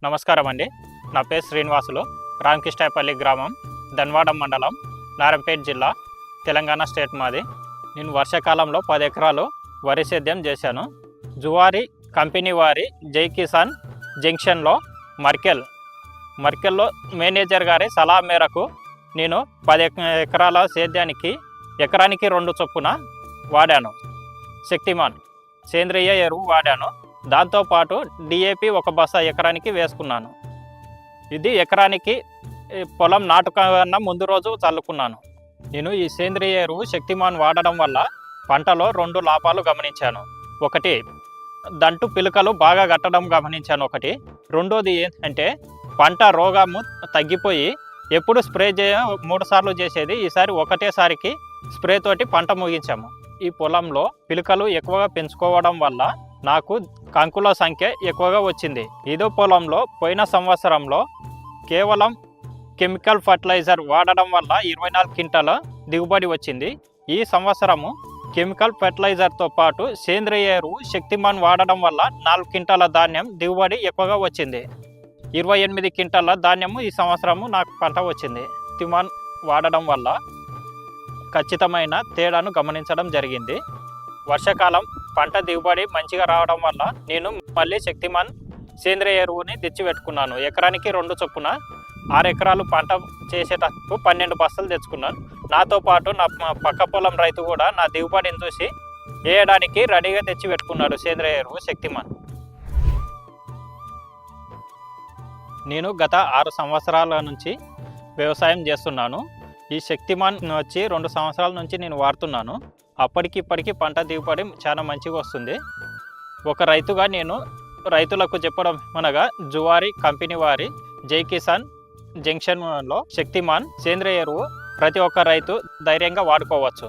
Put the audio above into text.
నమస్కారం అండి. నా పేరు శ్రీనివాసులు. రామకృష్ణాయపల్లి గ్రామం, ధన్వాడం మండలం, నారాయణపేట జిల్లా, తెలంగాణ స్టేట్ మాది. నేను వర్షాకాలంలో 10 ఎకరాలు వరి సేద్యం చేశాను. జువారీ కంపెనీ వారి జై కిసాన్ జంక్షన్లో మర్కెల్లో మేనేజర్ గారి సలహా మేరకు నేను 10 ఎకరాల సేద్యానికి ఎకరానికి 2 చొప్పున వాడాను. శక్తిమాన్ సేంద్రియ ఎరువు వాడాను. దాంతోపాటు డిఏపి 1 బస్తా ఎకరానికి వేసుకున్నాను. ఇది ఎకరానికి పొలం నాటుకన్నా ముందు రోజు చల్లుకున్నాను. నేను ఈ సేంద్రియ ఎరువు శక్తిమాన్ వాడడం వల్ల పంటలో 2 లాభాలు గమనించాను. ఒకటి, దంటు పిలుకలు బాగా కట్టడం గమనించాను. రెండోది ఏంటంటే పంట రోగము తగ్గిపోయి ఎప్పుడు స్ప్రే 3 సార్లు చేసేది ఈసారి ఒకటేసారికి స్ప్రే తోటి పంట ముగించాము. ఈ పొలంలో పిలుకలు ఎక్కువగా పెంచుకోవడం వల్ల నాకు కంకుల సంఖ్య ఎక్కువగా వచ్చింది. ఇదో పొలంలో పోయిన సంవత్సరంలో కేవలం కెమికల్ ఫర్టిలైజర్ వాడడం వల్ల 24 క్వింటాల దిగుబడి వచ్చింది. ఈ సంవత్సరము కెమికల్ ఫర్టిలైజర్తో పాటు సేంద్రియ ఎరువు శక్తిమాన్ వాడడం వల్ల 4 క్వింటాల ధాన్యం దిగుబడి ఎక్కువగా వచ్చింది. 28 క్వింటాల ధాన్యము ఈ సంవత్సరము నాకు పంట వచ్చింది. శక్తిమాన్ వాడడం వల్ల ఖచ్చితమైన తేడాను గమనించడం జరిగింది. వర్షాకాలం పంట దిగుబడి మంచిగా రావడం వల్ల నేను మళ్ళీ శక్తిమాన్ సేంద్రియ ఎరువుని తెచ్చిపెట్టుకున్నాను. ఎకరానికి 2 చొప్పున 6 ఎకరాలు పంట చేసేటప్పుడు 12 బస్తాలు తెచ్చుకున్నాను. నాతో పాటు నా పక్క పొలం రైతు కూడా నా దిగుబడిని చూసి వేయడానికి రెడీగా తెచ్చి పెట్టుకున్నాడు సేంద్రియ ఎరువు శక్తిమాన్. నేను గత 6 సంవత్సరాల నుంచి వ్యవసాయం చేస్తున్నాను. ఈ శక్తిమాన్ వచ్చి 2 సంవత్సరాల నుంచి నేను వాడుతున్నాను. అప్పటికిప్పటికీ పంట దిగుబడి చాలా మంచిగా వస్తుంది. ఒక రైతుగా నేను రైతులకు చెప్పడం అనగా జువారీ కంపెనీ వారి జై కిసాన్ జంక్షన్లో శక్తిమాన్ సేంద్రియ ఎరువు ప్రతి ఒక్క రైతు ధైర్యంగా వాడుకోవచ్చు.